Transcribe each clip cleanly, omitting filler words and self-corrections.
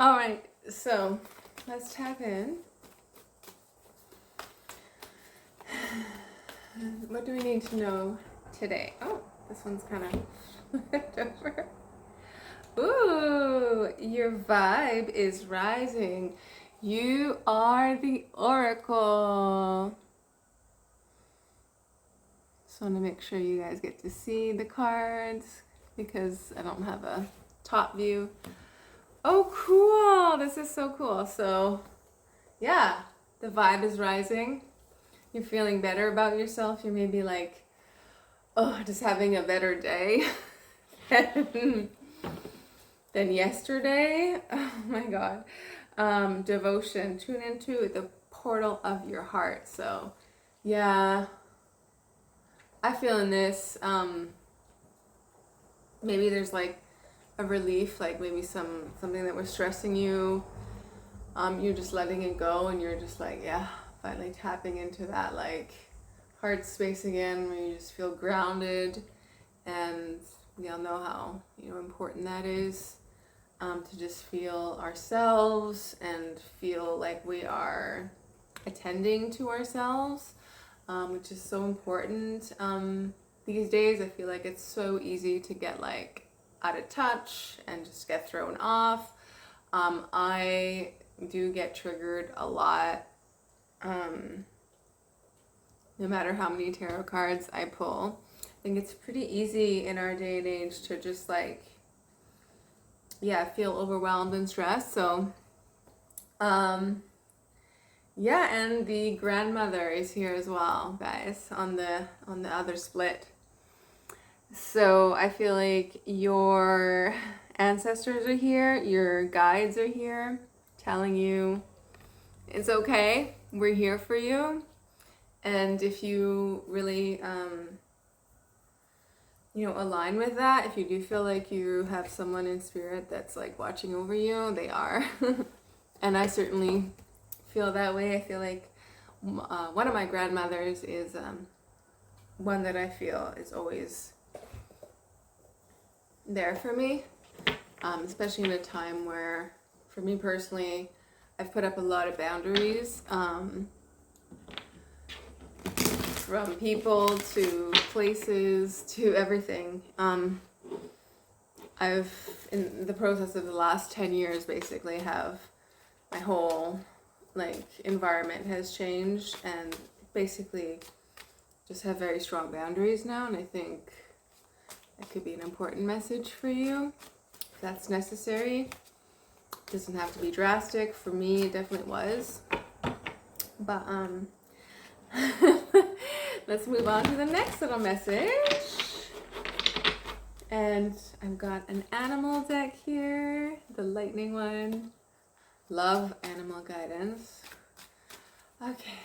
All right, so let's tap in. What do we need to know today? Oh, this one's kind of left over. Ooh, your vibe is rising. You are the oracle. Just want to make sure you guys get to see the cards because I don't have a top view. Oh, cool. This is so cool. So, yeah, the vibe is rising. You're feeling better about yourself. You're maybe like, oh, just having a better day than yesterday. Oh my God. Devotion. Tune into the portal of your heart. So, yeah, I feel in this. Maybe there's like a relief, like maybe something that was stressing you. You're just letting it go, and you're just like, yeah, finally tapping into that like heart space again, where you just feel grounded, and we all know how important that is. To just feel ourselves and feel like we are attending to ourselves, which is so important. These days, I feel like it's so easy to get like out of touch and just get thrown off. I do get triggered a lot. No matter how many tarot cards I pull, I think it's pretty easy in our day and age to just like, yeah, feel overwhelmed and stressed. So, yeah, and the grandmother is here as well, guys, on the other split. So I feel like your ancestors are here, your guides are here, telling you it's okay. We're here for you. And if you really, align with that, if you do feel like you have someone in spirit that's like watching over you, they are. And I certainly feel that way. I feel like one of my grandmothers is one that I feel is always there for me, especially in a time where, for me personally, I've put up a lot of boundaries, from people to places to everything. I've, in the process of the last 10 years, basically have my whole like environment has changed, and basically just have very strong boundaries now, and I think that could be an important message for you if that's necessary. It doesn't have to be drastic. For me, it definitely was. But let's move on to the next little message. And I've got an animal deck here, the lightning one. Love animal guidance. Okay,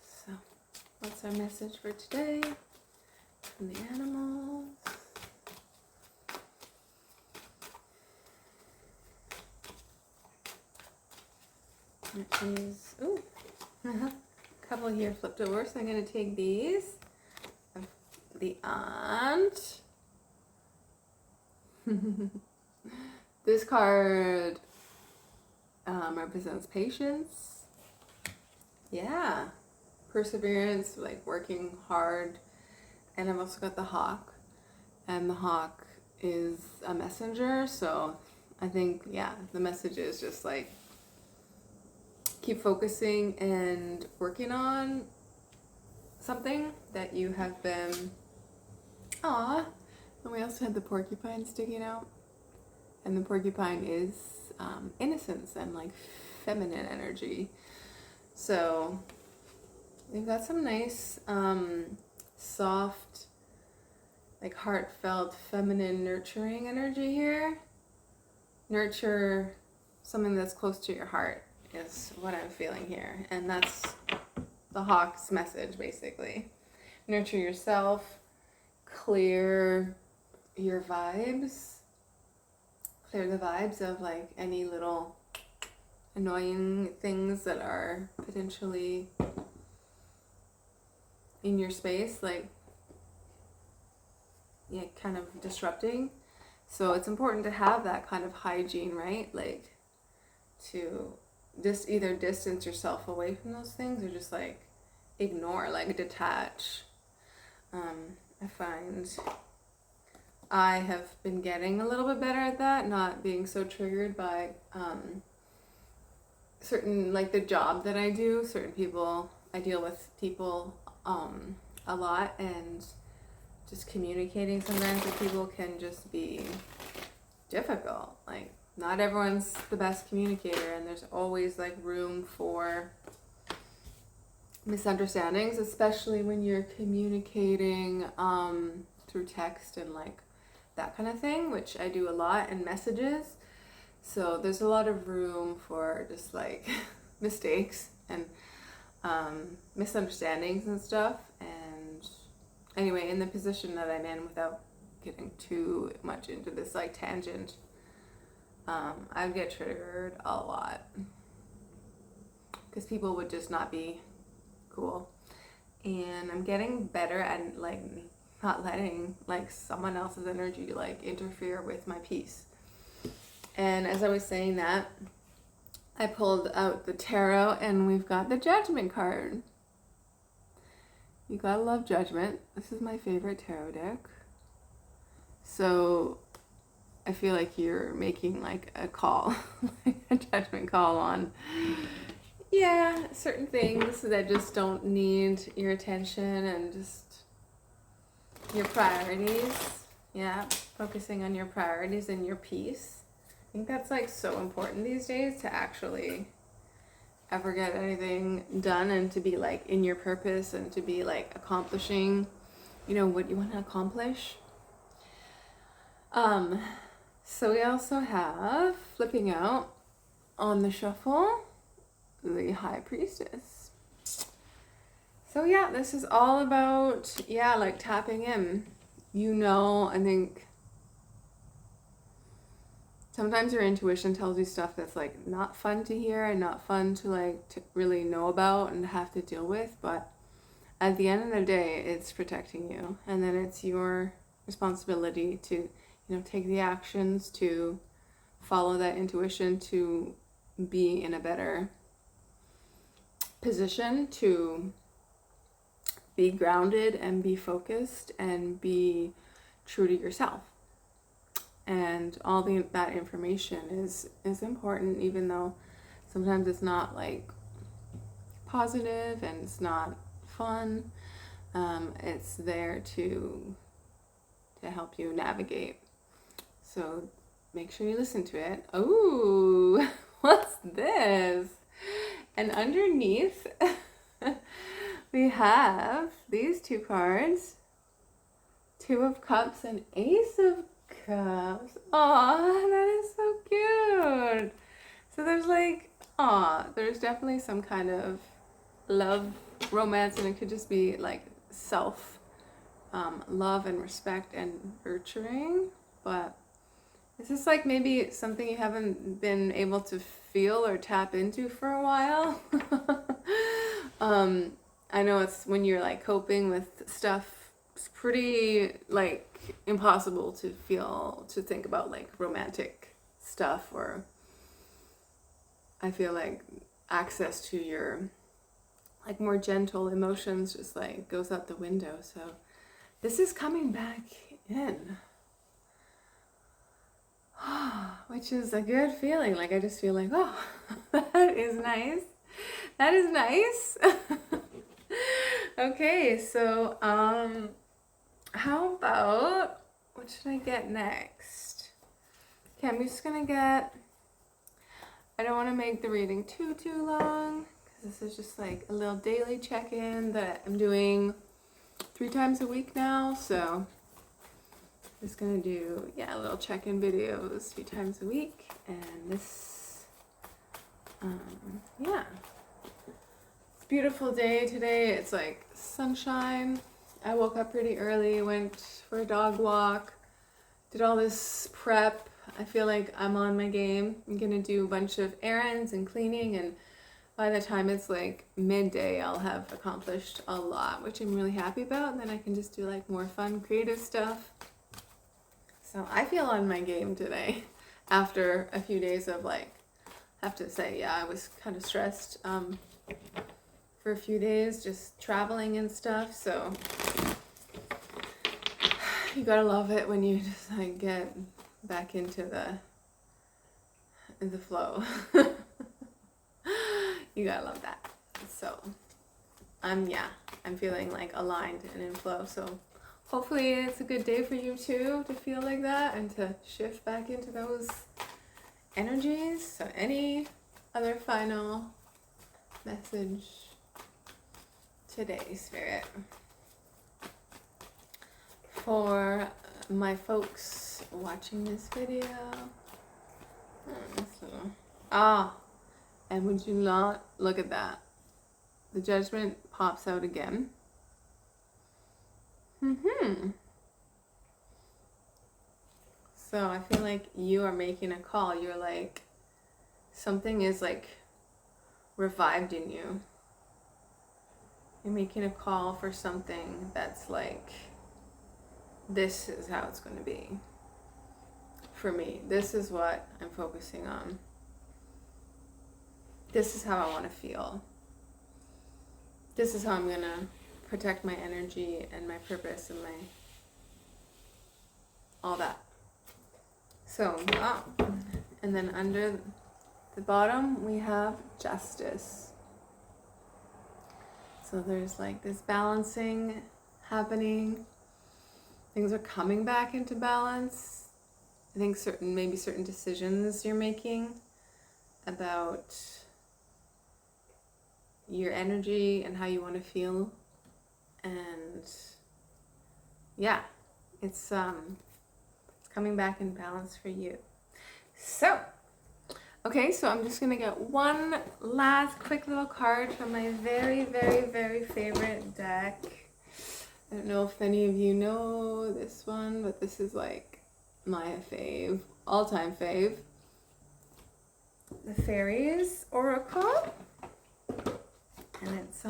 so what's our message for today from the animals? It is, ooh, a couple here flipped over, so I'm going to take these. The aunt. This card represents patience. Yeah. Perseverance, like working hard. And I've also got the hawk. And the hawk is a messenger. So I think, yeah, the message is just like keep focusing and working on something that you have been. Aw. And we also had the porcupine sticking out. And the porcupine is innocence and like feminine energy. So we've got some nice, soft, like heartfelt, feminine, nurturing energy here. Nurture something that's close to your heart is what I'm feeling here. And that's the hawk's message, basically. Nurture yourself, clear your vibes. Clear the vibes of like any little annoying things that are potentially in your space, like, yeah, kind of disrupting. So it's important to have that kind of hygiene, right? Like to just either distance yourself away from those things or just like ignore, like detach. I find I have been getting a little bit better at that, not being so triggered by certain, like the job that I do, certain people, I deal with people a lot, and just communicating sometimes with people can just be difficult. Like, not everyone's the best communicator, and there's always like room for misunderstandings, especially when you're communicating through text and like that kind of thing, which I do a lot in messages. So there's a lot of room for just like mistakes and misunderstandings and stuff. And anyway, in the position that I'm in, without getting too much into this like tangent, I get triggered a lot because people would just not be cool. And I'm getting better at like not letting like someone else's energy like interfere with my peace. And as I was saying that, I pulled out the tarot and we've got the Judgment card. You gotta love Judgment. This is my favorite tarot deck. So I feel like you're making like a call, like a judgment call on, yeah, certain things that just don't need your attention and just your priorities. Yeah, focusing on your priorities and your peace. I think that's like so important these days, to actually ever get anything done and to be like in your purpose and to be like accomplishing, you know, what you want to accomplish. So we also have, flipping out on the shuffle, the High Priestess. So yeah, this is all about, yeah, like tapping in. You know, I think sometimes your intuition tells you stuff that's like not fun to hear and not fun to like to really know about and have to deal with, but at the end of the day, it's protecting you. And then it's your responsibility to, you know, take the actions to follow that intuition, to be in a better position, to be grounded and be focused and be true to yourself. And all that information is important, even though sometimes it's not like positive and it's not fun. It's there to help you navigate. So make sure you listen to it. Oh, what's this? And underneath we have these two cards, Two of Cups and Ace of Cups. Aw, that is so cute. So there's like, there's definitely some kind of love, romance, and it could just be like self love and respect and nurturing. But is this like maybe something you haven't been able to feel or tap into for a while? I know it's when you're like coping with stuff, it's pretty like impossible to think about like romantic stuff, or I feel like access to your like more gentle emotions just like goes out the window. So this is coming back in. Which is a good feeling. Like I just feel like, oh, that is nice. That is nice. Okay, so how about, what should I get next? Okay, I'm just gonna get, I don't want to make the reading too long, because this is just like a little daily check-in that I'm doing 3 times a week now. So I'm just gonna do, yeah, little check-in videos 3 times a week. And this, yeah, it's a beautiful day today. It's like sunshine. I woke up pretty early, went for a dog walk, did all this prep. I feel like I'm on my game. I'm gonna do a bunch of errands and cleaning, and by the time it's like midday, I'll have accomplished a lot, which I'm really happy about. And then I can just do like more fun, creative stuff. So I feel on my game today after a few days of like have to say, yeah, I was kind of stressed for a few days, just traveling and stuff. So you gotta love it when you just like get back into the flow. You gotta love that. So I'm feeling like aligned and in flow. So hopefully it's a good day for you too to feel like that and to shift back into those energies. So any other final message today, Spirit, for my folks watching this video? And would you not look at that? The Judgment pops out again. So I feel like you are making a call. You're like, something is like revived in you. You're making a call for something that's like, this is how it's going to be. For me, this is what I'm focusing on. This is how I want to feel. This is how I'm going to protect my energy and my purpose and my all that. So, and then under the bottom we have Justice. So there's like this balancing happening. Things are coming back into balance. I think certain decisions you're making about your energy and how you want to feel, and yeah, it's coming back in balance for you. So okay, so I'm just gonna get one last quick little card from my very, very, very favorite deck. I don't know if any of you know this one, but this is like my fave, all-time fave. The Fairies Oracle. And it's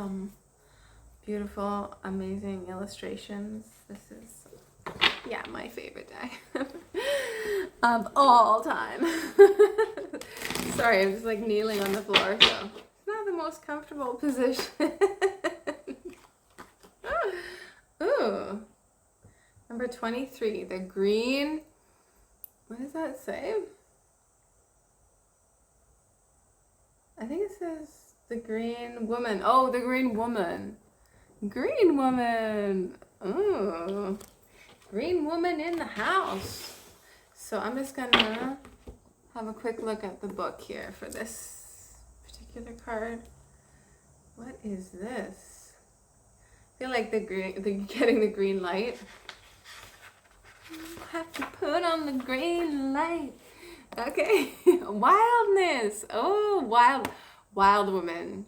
beautiful, amazing illustrations. This is, yeah, my favorite deck of all time. Sorry, I'm just like kneeling on the floor, so it's not the most comfortable position. Ooh, number 23, the green. What does that say? I think it says the Green Woman. Oh, the Green Woman. Green Woman. Ooh. Green Woman in the house. So I'm just gonna have a quick look at the book here for this particular card. What is this? I feel like getting the green light. Have to put on the green light. Okay. Wildness. Oh, wild woman.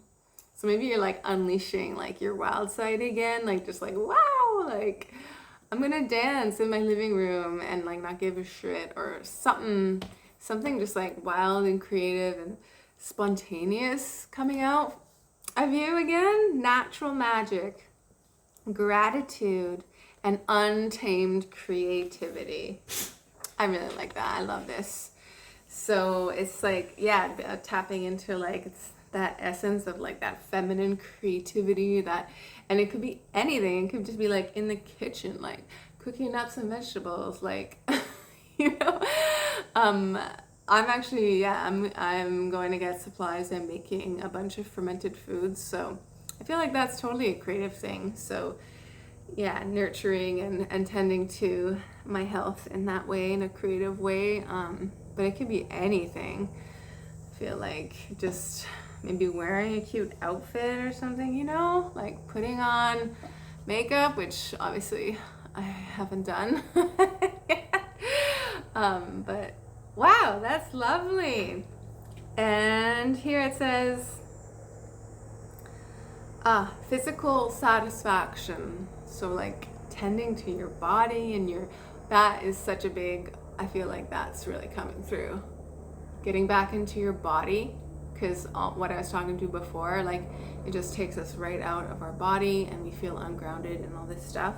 So maybe you're like unleashing like your wild side again, like just like, wow, like I'm gonna dance in my living room and like not give a shit, or something just like wild and creative and spontaneous coming out of you again. Natural magic, gratitude, and untamed creativity. I really like that. I love this. So it's like, yeah, tapping into like it's that essence of like that feminine creativity, that, and it could be anything. It could just be like in the kitchen, like cooking up some vegetables, like you know. I'm actually, yeah, I'm going to get supplies. I'm making a bunch of fermented foods, so I feel like that's totally a creative thing. So yeah, nurturing and tending to my health in that way, in a creative way. But it could be anything. I feel like just maybe wearing a cute outfit or something, you know, like putting on makeup, which obviously I haven't done. But wow, that's lovely. And here it says, physical satisfaction. So like tending to your body and that is such a big, I feel like that's really coming through. Getting back into your body, because what I was talking to before, like it just takes us right out of our body and we feel ungrounded and all this stuff.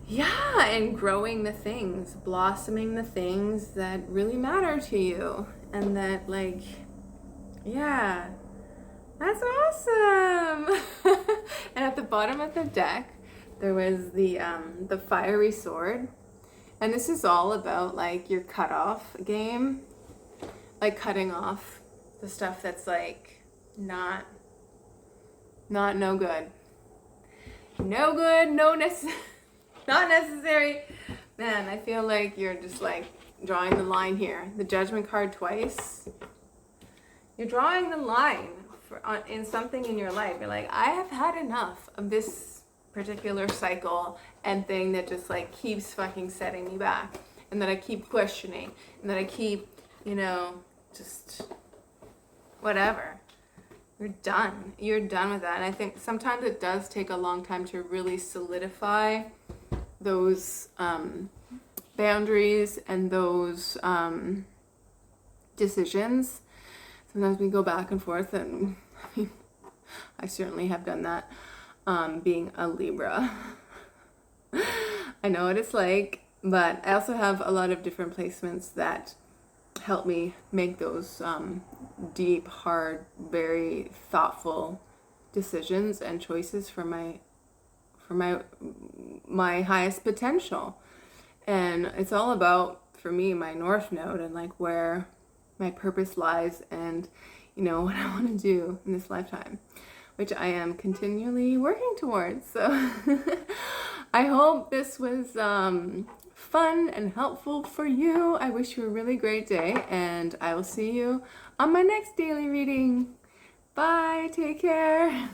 Yeah, and growing the things, blossoming the things that really matter to you. and that, like, yeah, that's awesome. And at the bottom of the deck, there was the fiery sword. And this is all about, like, your cutoff game. Like, cutting off the stuff that's, like, not no good. No good, not necessary. Man, I feel like you're just, like, drawing the line here. The Judgment card twice. You're drawing the line in something in your life. You're like, I have had enough of this particular cycle and thing that just, like, keeps fucking setting me back, and that I keep questioning, and that I keep, you know, just whatever. You're done with that. And I think sometimes it does take a long time to really solidify those boundaries and those decisions. Sometimes we go back and forth, and I certainly have done that, being a Libra. I know what it's like, but I also have a lot of different placements that help me make those deep, hard, very thoughtful decisions and choices for my highest potential. And it's all about, for me, my North Node, and, like, where my purpose lies, and, you know, what I want to do in this lifetime, which I am continually working towards. So I hope this was fun and helpful for you. I wish you a really great day, and I will see you on my next daily reading. Bye, take care.